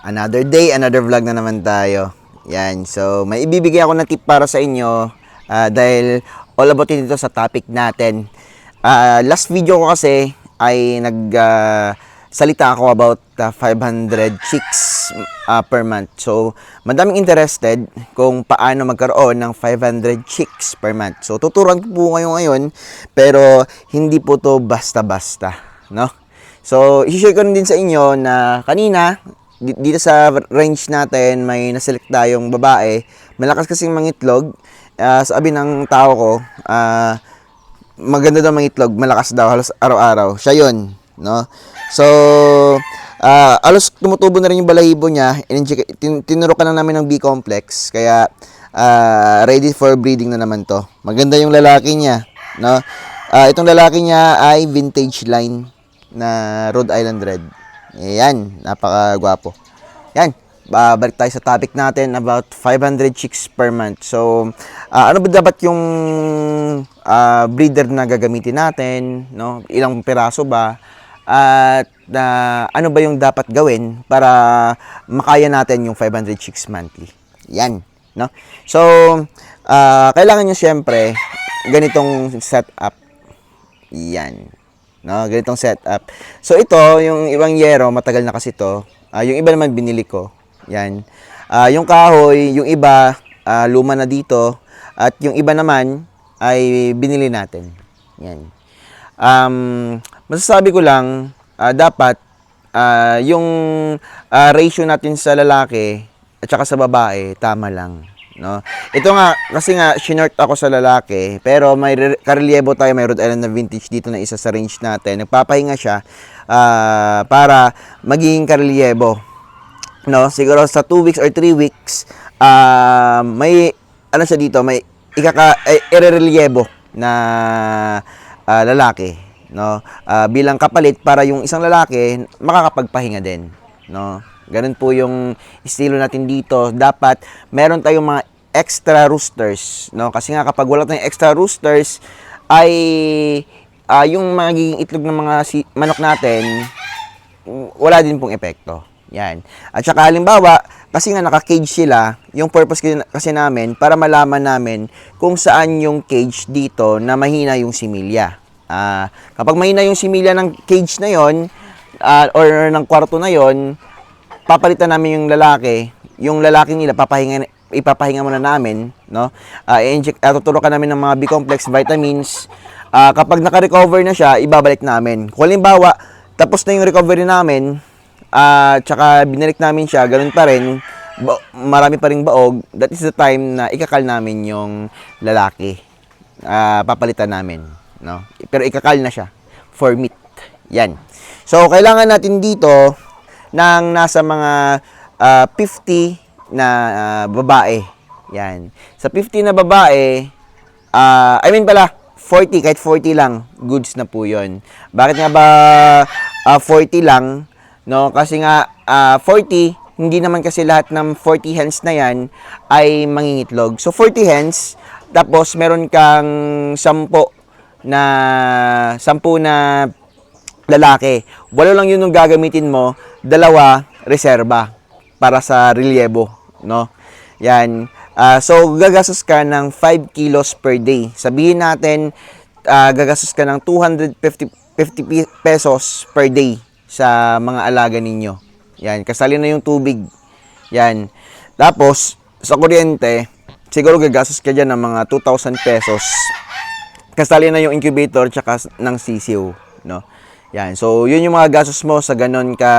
Another day, another vlog na naman tayo. Yan, so may ibibigay ako na tip para sa inyo dahil all about it dito sa topic natin. Last video ko kasi ay salita ako about 500 chicks per month. So, madaming interested kung paano magkaroon ng 500 chicks per month. So, tuturuan ko po ngayon, pero hindi po to basta-basta, no? So, i-share ko rin din sa inyo na kanina, dito sa range natin, may naselect tayong babae. Malakas kasing mangitlog. Sabi ng tao ko, maganda daw mangitlog, malakas daw, halos araw-araw. Siya yun, no? So, alos tumutubo na rin yung balahibo niya. Tinurukan na namin ng B-complex. Kaya, ready for breeding na naman to. Maganda yung lalaki niya, no? Itong lalaki niya ay vintage line na Rhode Island Red. Ayan, napakagwapo. Yan, balik tayo sa topic natin about 500 chicks per month. So, ano ba dapat yung breeder na gagamitin natin, no? Ilang piraso ba? At ano ba yung dapat gawin para makaya natin yung 500 chicks monthly? Yan, no? So, kailangan nyo siyempre ganitong setup. Yan. No, ganitong setup. So ito, yung ibang yero, matagal na kasi to. Yung iba naman binili ko. Yan. Yung kahoy, yung iba luma na dito at yung iba naman ay binili natin. Yan. Masasabi ko lang dapat yung ratio natin sa lalaki at saka sa babae tama lang. No? Ito nga, kasi nga, shinort ako sa lalaki, pero may karelyebo tayo, may Rhode Island na vintage dito na isa sa range natin. Nagpapahinga siya para magiging karelyebo. No? Siguro sa 2 weeks or 3 weeks, may, ano siya dito, may irerelyebo na lalaki. No? Bilang kapalit para yung isang lalaki, makakapagpahinga din. No? Ganun po yung estilo natin dito. Dapat meron tayong mga extra roosters, no? Kasi nga kapag wala tayong extra roosters ay yung magiging itlog ng mga manok natin wala din pong epekto. Yan. At saka halimbawa, kasi nga naka-cage sila, yung purpose kasi namin para malaman namin kung saan yung cage dito na mahina yung similya. Kapag mahina yung similya ng cage na yon or ng kwarto na yon, papalitan namin yung lalaki. Yung lalaki nila, ipapahinga muna namin, no? Tuturukan namin ng mga B-complex vitamins. Kapag naka-recover na siya, ibabalik namin. Kung halimbawa, tapos na yung recovery namin, tsaka binalik namin siya, ganun pa rin, marami pa ring baog, that is the time na ikakal namin yung lalaki. Papalitan namin, no? Pero ikakal na siya for meat. Yan. So, kailangan natin dito ng nasa mga 50 na babae. Yan. Sa 50 na babae, 40, kahit 40 lang, goods na po yun. Bakit nga ba 40 lang? No? Kasi nga, 40, hindi naman kasi lahat ng 40 hens na yan ay mangingitlog. So, 40 hens, tapos meron kang 10 na lalaki. 8 lang yun yung gagamitin mo, 2 reserba para sa relyebo, no? Yan. So gagastos ka ng 5 kilos per day. Sabihin natin gagastos ka ng 250 pesos per day sa mga alaga ninyo. Yan, kasali na yung tubig. Yan. Tapos sa kuryente, siguro gagastos ka diyan ng mga 2,000 pesos. Kasali na yung incubator tsaka ng sisiw, no? Yan. So, yun yung mga gastos mo sa ganon ka,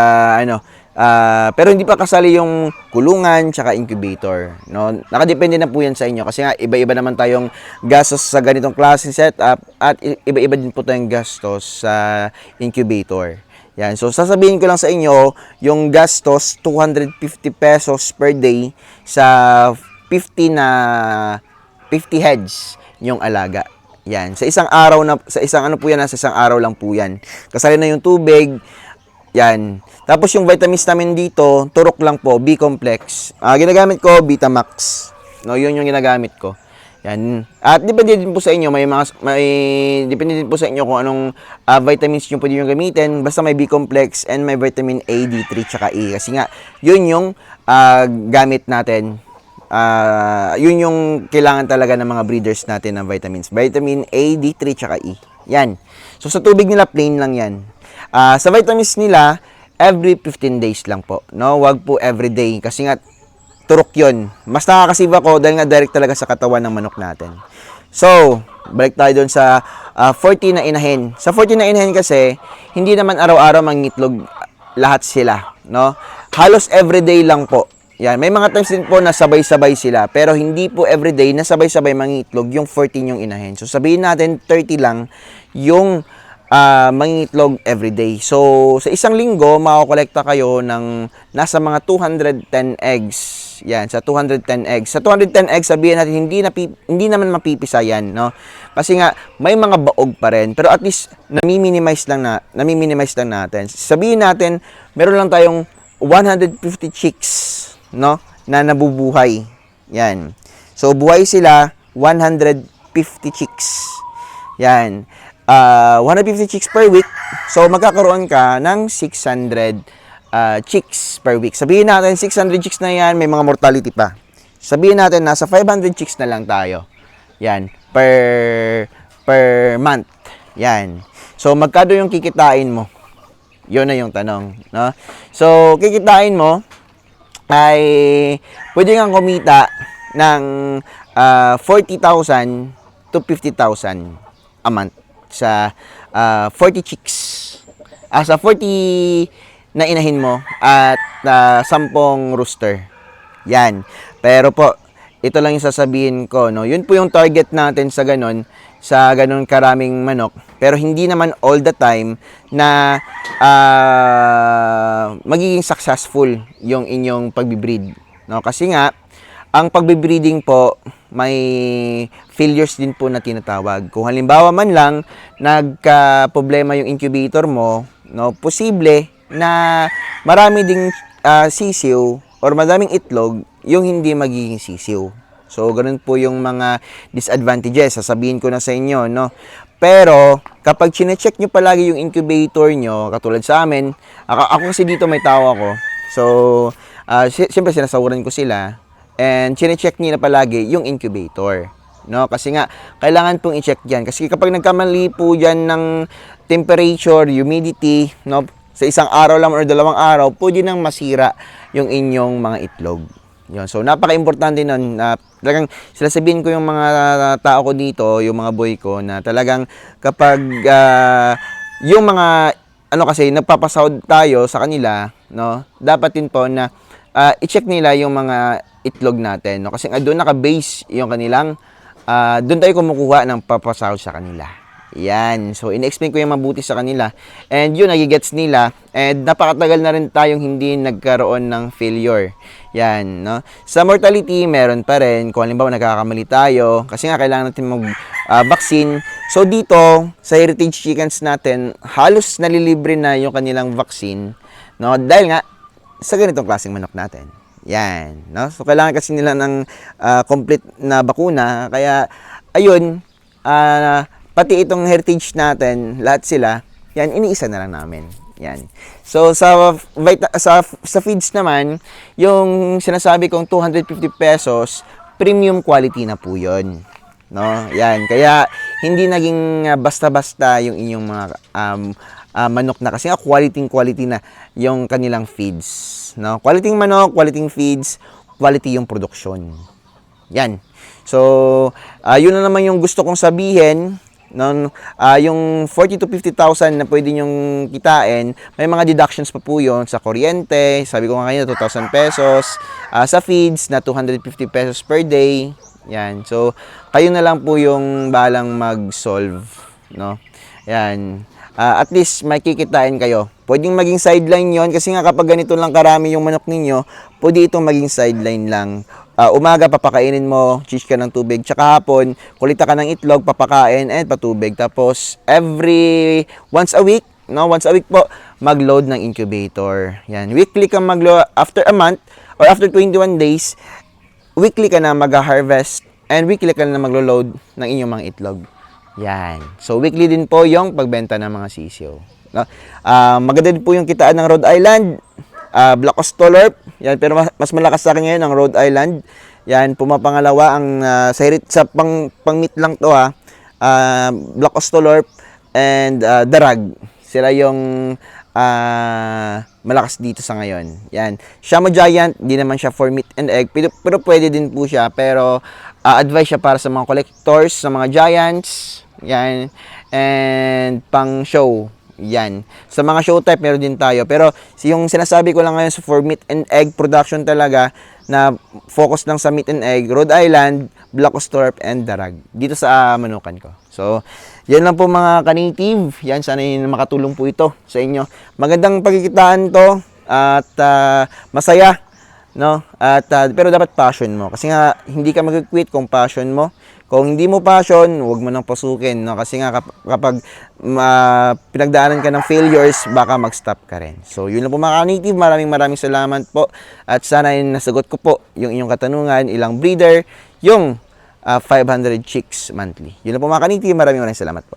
pero hindi pa kasali yung kulungan tsaka incubator, no? Nakadepende na po yan sa inyo kasi nga iba-iba naman tayong gastos sa ganitong klaseng setup at iba-iba din po tayong gastos sa incubator. Yan. So, sasabihin ko lang sa inyo, yung gastos 250 pesos per day sa 50 heads yung alaga. Yan, sa isang araw na sa isang sa isang araw lang po 'yan. Kasali na yung tubig. Yan. Tapos yung vitamins namin dito, turok lang po, B-complex. Ginagamit ko Vitamax. No, 'yun yung ginagamit ko. Yan. At depende din po sa inyo, depende din po sa inyo kung anong vitamins nyo pwede nyo gamitin. Basta may B-complex and may vitamin A, D3, tsaka E. Kasi nga, yun yung gamit natin. Yun yung kailangan talaga ng mga breeders natin ng vitamins. Vitamin A, D3, tsaka E. Yan. So, sa tubig nila, plain lang yan. Sa vitamins nila, every 15 days lang po. No? Wag po every day. Kasi nga, turok yun. Mas nakakasave ako dahil nga direct talaga sa katawan ng manok natin. So, balik tayo doon sa 40 na inahin. Sa 40 na inahin kasi, hindi naman araw-araw mangitlog lahat sila. No? Halos everyday lang po. Yan. May mga times din po na sabay-sabay sila. Pero hindi po everyday na sabay-sabay mangitlog yung 14 yung inahin. So, sabihin natin 30 lang yung mangitlog everyday. So, sa isang linggo, makakolekta kayo ng nasa mga 210 eggs. Yan, sa 210 eggs. Sa 210 eggs, sabihin natin, hindi naman mapipisa yan, no? Kasi nga, may mga baog pa rin. Pero at least, nami-minimize lang natin. Sabihin natin, meron lang tayong 150 chicks, no? Na nabubuhay. Yan. So, buhay sila, 150 chicks. Yan. 150 chicks per week. So, magkakaroon ka ng 600 chicks per week. Sabihin natin, 600 chicks na yan, may mga mortality pa. Sabihin natin, nasa 500 chicks na lang tayo. Yan. Per month. Yan. So, magkano yung kikitain mo? Yun na yung tanong. No? So, kikitain mo ay pwede kang kumita ng 40,000 to 50,000 a month sa 40 chicks. Sa 40 na inahin mo at 10 rooster. Yan. Pero po, ito lang yung sasabihin ko, no. Yun po yung target natin sa ganun karaming manok. Pero hindi naman all the time na magiging successful yung inyong pagbibreed, no. Kasi nga ang pagbibreeding po, may failures din po na tinatawag. Kung halimbawa man lang, nagka-problema yung incubator mo, no, posible na marami ding sisiw or madaming itlog yung hindi magiging sisiw. So, ganun po yung mga disadvantages. Sasabihin ko na sa inyo, no. Pero, kapag chinecheck nyo palagi yung incubator nyo, katulad sa amin, ako kasi dito may tao ako. So, siyempre sinasawuran ko sila. And chinecheck nila palagi yung incubator, no? Kasi nga kailangan pong i-check diyan kasi kapag nagkamali po diyan ng temperature, humidity, no? Sa isang araw lang or dalawang araw, pwede nang masira yung inyong mga itlog. Yun. So napaka-importante nun na talagang sasabihin ko yung mga tao ko dito, yung mga boy ko na talagang kapag yung mga kasi nagpapasahod tayo sa kanila, no? Dapat din po na i-check nila yung mga itlog natin, no? Kasi doon naka-base yung kanilang doon tayo kumukuha ng papasahod sa kanila. Yan. So, in-explain ko yung mabuti sa kanila. And yun, nagigets nila. And napakatagal na rin tayong hindi nagkaroon ng failure. Yan, no? Sa mortality, meron pa rin. Kung halimbawa, nagkakamali tayo. Kasi nga, kailangan natin mag-vaccine. So, dito, sa heritage chickens natin, halos nalilibre na yung kanilang vaccine. No? Dahil nga, sa ganitong klaseng manok natin. Yan, no? So, kailangan kasi nila ng complete na bakuna. Kaya, ayun, pati itong heritage natin, lahat sila, yan, iniisa na lang namin. Yan. So, sa feeds naman, yung sinasabi kong 250 pesos, premium quality na po yun. No? Yan. Kaya, hindi naging basta-basta yung inyong mga manok na. Kasi nga, quality na yung kanilang feeds. No? Quality manok, quality feeds, quality yung production. Yan. So, yun na naman yung gusto kong sabihin. No, yung 40 to 50,000 na pwede nyong kitain, may mga deductions pa po yun sa kuryente, sabi ko nga kanina 2,000 pesos, sa feeds na 250 pesos per day. Yan. So, kayo na lang po yung balang mag-solve, no? Yan. At least may kikitain kayo. Pwedeng maging sideline yon kasi nga kapag ganito lang karami yung manok ninyo, pwede itong maging sideline lang. Umaga papakainin mo, cheese ka ng tubig, tsaka hapon kulita ka ng itlog, papakain and patubig. Tapos once a week po mag-load ng incubator. Yan, weekly kang mag-load after a month or after 21 days, weekly ka na mag-harvest and weekly ka na maglo-load ng inyong mga itlog. Yan. So, weekly din po yung pagbenta ng mga sisiyo. No? Maganda din po yung kitaan ng Rhode Island. Black Ostolorp. Yan, pero mas malakas sa akin ngayon ang Rhode Island. Yan, pumapangalawa ang sa pang-meat lang to ha. Black Ostolorp and Darag. Sila yung malakas dito sa ngayon. Yan. Shamo Giant, di naman siya for meat and egg, pero pwede din po siya. Pero advice siya para sa mga collectors, sa mga giants, yan, and pang show. Yan. Sa mga show type, meron din tayo. Pero yung sinasabi ko lang ngayon sa for meat and egg production talaga, na focus lang sa meat and egg, Rhode Island, Black Ostolorp, and Darag. Dito sa manukan ko. So, yan lang po mga ka-native. Yan, sana makatulong po ito sa inyo. Magandang pagkikitaan to at masaya, no? At pero dapat passion mo. Kasi nga, hindi ka mag-quit kung passion mo. Kung hindi mo passion, huwag mo nang pasukin, no? Kasi nga kapag pinagdaanan ka ng failures, baka mag-stop ka rin. So, yun lang po mga ka-native. Maraming salamat po. At sana nasagot ko po yung inyong katanungan, ilang breeder, yung 500 chicks monthly. Yun lang po mga ka-native. Maraming salamat po.